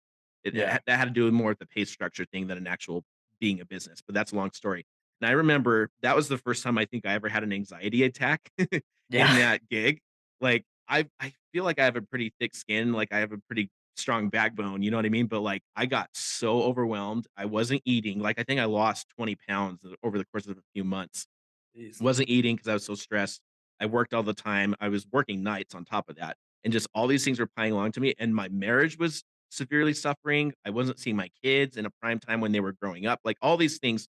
Yeah. that had to do more with the pay structure thing than an actual being a business, but that's a long story. And I remember that was the first time I think I ever had an anxiety attack Yeah. in that gig. Like, I feel like I have a pretty thick skin, like, I have a pretty strong backbone, you know what I mean? But, like, I got so overwhelmed, I wasn't eating, like, I think I lost 20 pounds over the course of a few months. Jeez. Wasn't eating because I was so stressed. I worked all the time. I was working nights on top of that, and just all these things were piling along to me, and my marriage was severely suffering. I wasn't seeing my kids in a prime time when they were growing up, like, all these things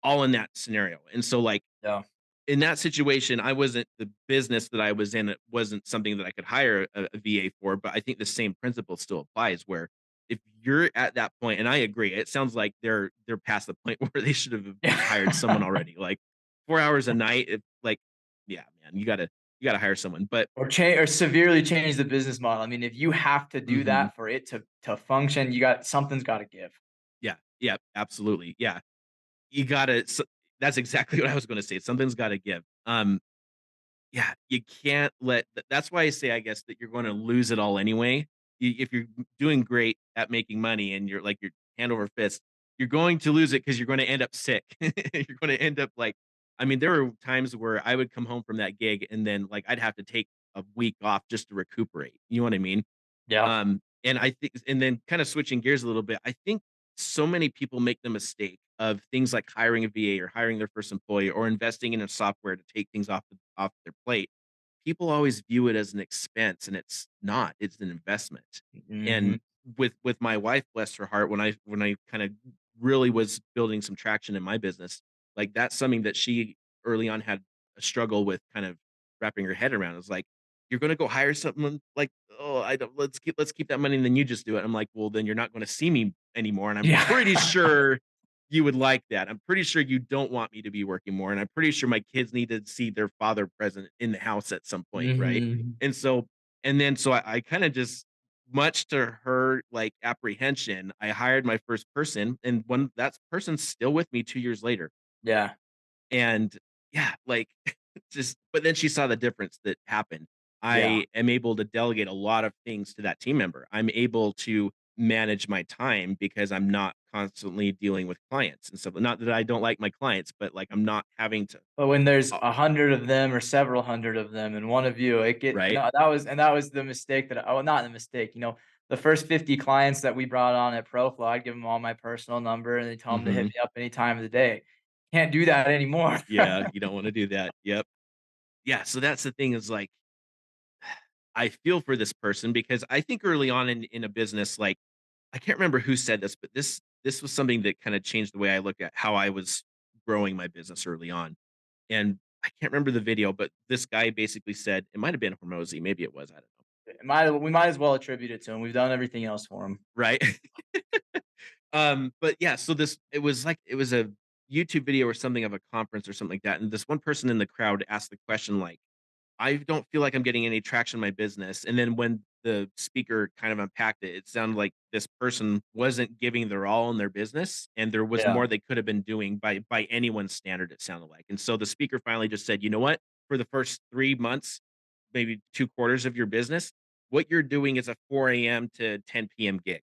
all in that scenario, and so, like, Yeah. in that situation, I wasn't the business that I was in, it wasn't something that I could hire a VA for, but I think the same principle still applies where if you're at that point, and I agree, it sounds like they're past the point where they should have hired someone Yeah. already. Like 4 hours a night, like, yeah, man, you gotta hire someone. But Or change or severely change the business model. I mean, if you have to do mhm, that for it to function, you got something's gotta give. yeah, yeah, absolutely. Yeah. You gotta that's exactly what I was gonna say. Something's gotta give. Yeah, you can't let that's why I say, I guess, that you're gonna lose it all anyway. If you're doing great at making money and you're hand over fist, you're going to lose it because 'cause you're gonna end up sick. You're gonna end up like I mean, there were times where I would come home from that gig and then, like, I'd have to take a week off just to recuperate, you know what I mean? Yeah. And I think and then kinda switching gears a little bit, I think so many people make the mistake of things like hiring a VA or hiring their first employee or investing in a software to take things off their plate. People always view it as an expense, and it's not, it's an investment. Mhm. And with my wife, bless her heart, when I kinda really was building some traction in my business, like, that's something that she early on had a struggle with kind of wrapping her head around. It's like, "You're gonna go hire someone like, oh, I don't let's keep that money and then you just do it." I'm like, "Well, then you're not gonna see me anymore, and I'm Yeah. pretty sure you would like that. I'm pretty sure you don't want me to be working more, and I'm pretty sure my kids need to see their father present in the house at some point, right?" Mhm. And so and then so I kinda just much to her, like, apprehension, I hired my first person, and when that person's still with me 2 years later. Yeah. And yeah, like, just but then she saw the difference that happened. Yeah. I am able to delegate a lot of things to that team member. I'm able to manage my time because I'm not constantly dealing with clients and stuff. Not that I don't like my clients, but, like, I'm not having to But when there's uh, 100 of them or several hundred of them and one of you, right? that was the mistake that oh, not the mistake, the first 50 clients that we brought on at ProFlo, I'd give them all my personal number and they tell them to hit Mhm. me up any time of the day. Can't do that anymore. Yeah, you don't wanna do that. Yep. Yeah, so that's the thing is, like, I feel for this person because I think early on in a business, like, I can't remember who said this, but this was something that kinda changed the way I look at how I was growing my business early on, and I can't remember the video, but this guy basically said it might have been Hormozy, maybe it was, I don't know, We might as well attribute it to him. We've done everything else for him. right? But yeah, so it was a YouTube video or something of a conference or something like that, and this one person in the crowd asked the question, like, I don't feel like I'm getting any traction in my business. And then when the speaker kind of unpacked it, it sounded like this person wasn't giving their all in their business, and there was Yeah. more they could have been doing by anyone's standard, it sounded like. And so the speaker finally just said, "You know what? For the first 3 months, maybe 2 quarters of your business, what you're doing is a 4 a.m. to 10 p.m. gig,"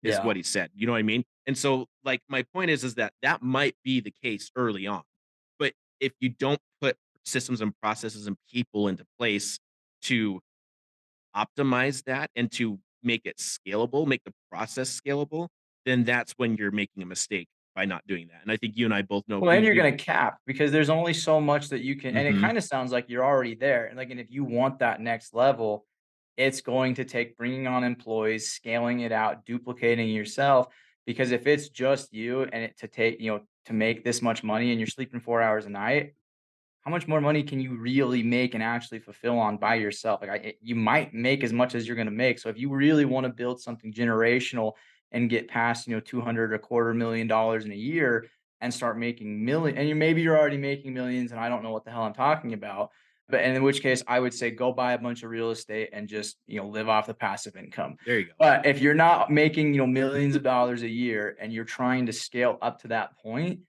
is Yeah. what he said. You know what I mean? And so, like, my point is that that might be the case early on, but if you don't put systems and processes and people into place to optimize that and to make it scalable, make the process scalable, then that's when you're making a mistake by not doing that. And I think you and I both know Well, and you're we've gonna cap because there's only so much that you can, and it Mhm. kinda sounds like you're already there, and, like, and if you want that next level, it's going to take bringing on employees, scaling it out, duplicating yourself, because if it's just you and it to take, to make this much money and you're sleeping 4 hours a night, how much more money can you really make and actually fulfill on by yourself? Like, you might make as much as you're going to make. So if you really want to build something generational and get past, 200, a quarter $1 million in a year and start making million, and maybe you're already making millions and I don't know what the hell I'm talking about. But in which case I would say go buy a bunch of real estate and just, live off the passive income. There you go. But if you're not making, millions of dollars a year and you're trying to scale up to that point,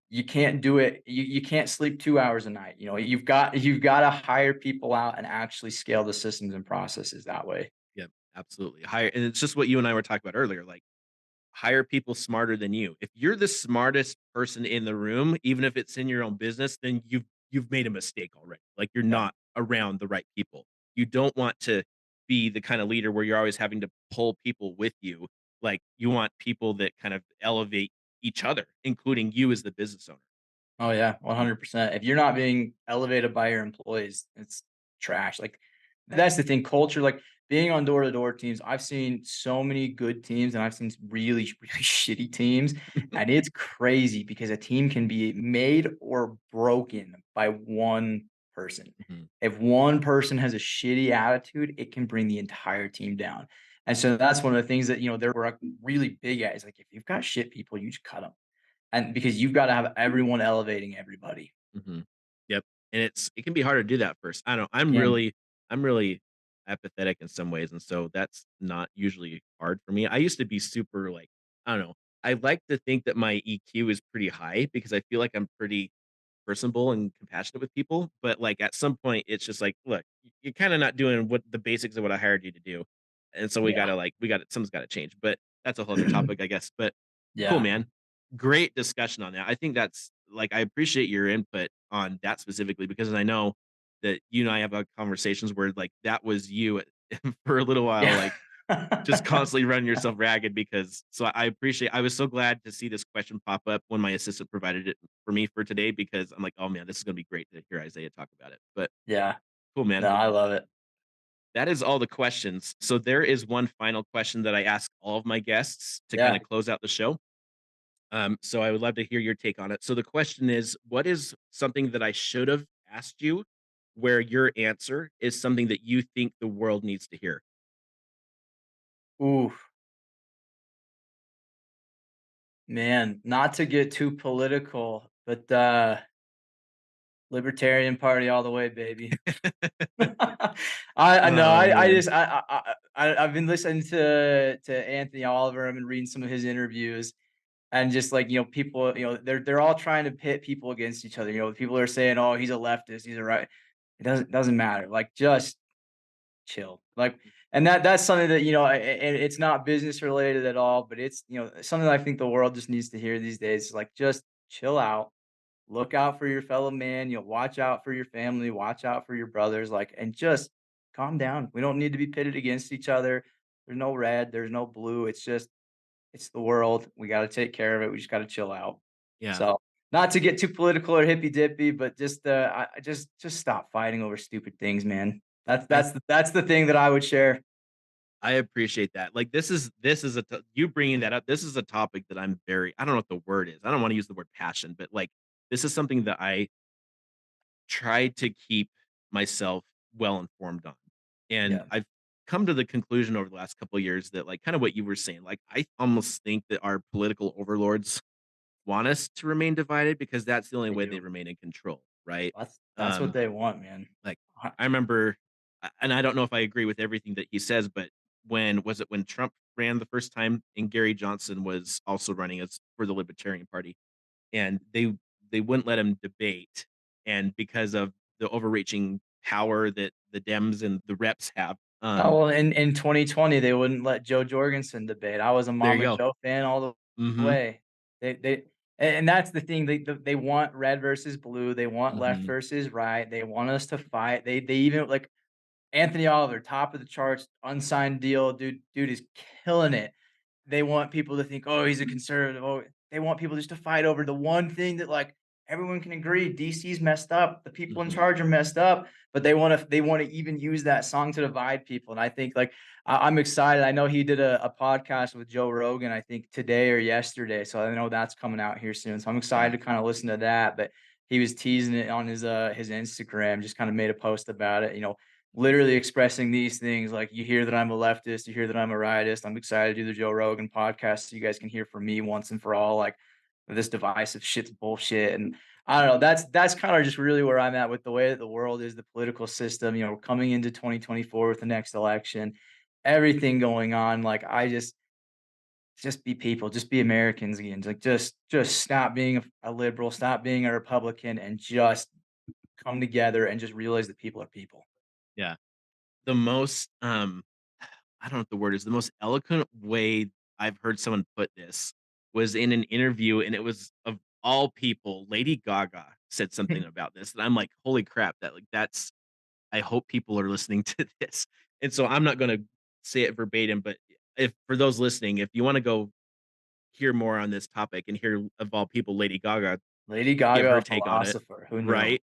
you can't do it. You can't sleep 2 hours a night. You've gotta hire people out and actually scale the systems and processes that way. Yep, absolutely. Hire and it's just what you and I were talking about earlier, like, hire people smarter than you. If you're the smartest person in the room, even if it's in your own business, then you've made a mistake already. Like, you're Yeah. not around the right people. You don't want to be the kinda leader where you're always having to pull people with you. Like, you want people that kind of elevate each other, including you as the business owner. Oh yeah, Mhm, 100%. If you're not being elevated by your employees, it's trash. Like that's the thing, culture, like being on door to door teams, I've seen so many good teams and I've seen really, really shitty teams. And it's crazy because a team can be made or broken by one person. mhm. If one person has a shitty attitude, it can bring the entire team down. And so that's one of the things that, they're like, really big at is like, if you've got shit people, you just cut them, and because you've gotta have everyone elevating everybody. Mhm. Yep, and it can be hard to do that first. I don't know, It can. I'm really apathetic in some ways, and so that's not usually hard for me. I used to be super, like, I don't know, I like to think that my EQ is pretty high because I feel like I'm pretty personable and compassionate with people, but, like, at some point, it's just like, "Look, you're kinda not doing what the basics of what I hired you to do, and so we Yeah. gotta, like, something's gotta change," but that's a whole other topic, I guess, but cool, Yeah. man. Great discussion on that. I think that's like, I appreciate your input on that specifically because I know that you and I have, conversations where, like, that was you for a little while, Yeah. like, just constantly running yourself ragged because so I appreciate I was so glad to see this question pop up when my assistant provided it for me for today because I'm like, "Oh, man, this is gonna be great to hear Isaiah talk about it." But Yeah. cool, man. No, I love it. That is all the questions. So there is one final question that I ask all of my guests to kinda Yeah. close out the show. So I would love to hear your take on it. So the question is, what is something that I should have asked you where your answer is something that you think the world needs to hear? Ooh, man, not to get too political, but, Libertarian Party all the way, baby. I know, Oh, I man. just I've been listening to Anthony Oliver, I've been reading some of his interviews. And just like, people, they're all trying to pit people against each other. People are saying, "Oh, he's a leftist, he's a right." It doesn't matter. Like, just chill. Like, and that's something that, and it's not business related at all, but it's, something I think the world just needs to hear these days. Is like, just chill out, look out for your fellow man. Watch out for your family, watch out for your brothers, like, and just calm down. We don't need to be pitted against each other. There's no red, there's no blue. It's the world. We gotta take care of it. We just gotta chill out. Yeah. So, not to get too political or hippy dippy, but just, I just stop fighting over stupid things, man. That's I that's the that's the thing that I would share. I appreciate that. Like, this is you bringing that up, this is a topic that I'm very I don't know what the word is. I don't wanna use the word passion, but, like, this is something that I try to keep myself well informed on. And Yeah, I've come to the conclusion over the last couple of years that, like, kind of what you were saying, like, I almost think that our political overlords want us to remain divided because that's the only they way they do. remain in control, right? That's what Um, they want, man. like, I remember, and I don't know if I agree with everything that he says, but when Trump ran the first time and Gary Johnson was also running as for the Libertarian Party, and they wouldn't let him debate, and because of the overreaching power that the Dems and the reps have, Oh, well, in 2020, they wouldn't let Joe Jorgensen debate. I was a there you Mama go. Joe fan all the Mhm, way. They and that's the thing, they want red versus blue, they want left mhm, versus right, they want us to fight, they even, like, Anthony Oliver, top of the charts, unsigned deal, dude is killing it. They want people to think, "Oh, he's a conservative." Oh, they want people just to fight over the one thing that, like, everyone can agree DC's messed up, the people in Mhm. charge are messed up, but they wanna even use that song to divide people, and I think, like, I'm excited. I know he did a podcast with Joe Rogan, I think today or yesterday, so I know that's coming out here soon, so I'm excited Yeah. to kinda listen to that, but he was teasing it on his Instagram, just kinda made a post about it, literally expressing these things like, "You hear that I'm a leftist, you hear that I'm a rightist, I'm excited to do the Joe Rogan podcast so you guys can hear from me once and for all, like, this divisive shit's bullshit," and I don't know, that's kinda just really where I'm at with the way that the world is, the political system, we're coming into 2024 with the next election, everything going on, like, just be people, just be Americans again, like, just stop being a liberal, stop being a Republican, and just come together and just realize that people are people. Yeah. The most, I don't know what the word is, the most eloquent way I've heard someone put this was in an interview, and it was of all people, Lady Gaga said something about this, and I'm like, "Holy crap, that's I hope people are listening to this." And so I'm not gonna say it verbatim, but if for those listening, if you wanna go hear more on this topic and hear of all people, Lady Gaga Lady give Gaga, her a take on it, philosopher, who knew? right?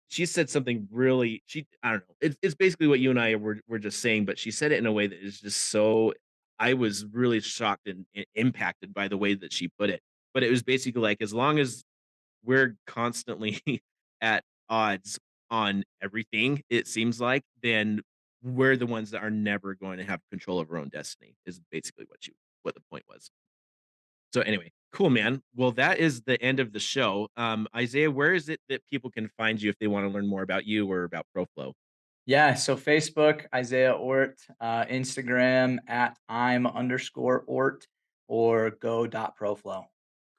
She said something really I don't know, it's basically what you and I were just saying, but she said it in a way that is just so I was really shocked and impacted by the way that she put it. But it was basically like, as long as we're constantly at odds on everything, it seems like, then we're the ones that are never going to have control of our own destiny, is basically what the point was. So anyway, cool, man. Well, that is the end of the show. Isaiah, where is it that people can find you if they want to learn more about you or about ProFlow? Yeah, so Facebook, Isaiah Ort, Instagram at I'm_Ort or go.proflow.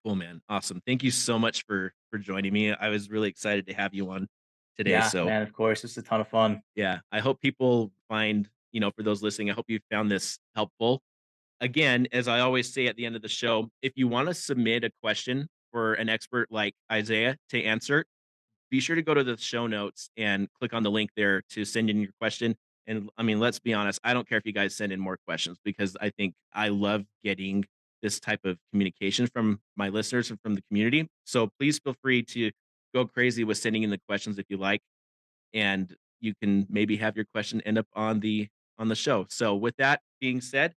Cool, man. Awesome. Thank you so much for joining me. I was really excited to have you on today. Yeah, So man, of course, it's a ton of fun. yeah, I hope people find, for those listening, I hope you found this helpful. Again, as I always say at the end of the show, if you want to submit a question for an expert like Isaiah to answer, be sure to go to the show notes and click on the link there to send in your question. And I mean, let's be honest, I don't care if you guys send in more questions, because I think I love getting this type of communication from my listeners and from the community. So please feel free to go crazy with sending in the questions if you like, and you can maybe have your question end up on the show. So with that being said,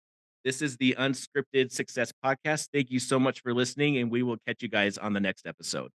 this is the Unscripted Success Podcast. Thank you so much for listening, and we will catch you guys on the next episode.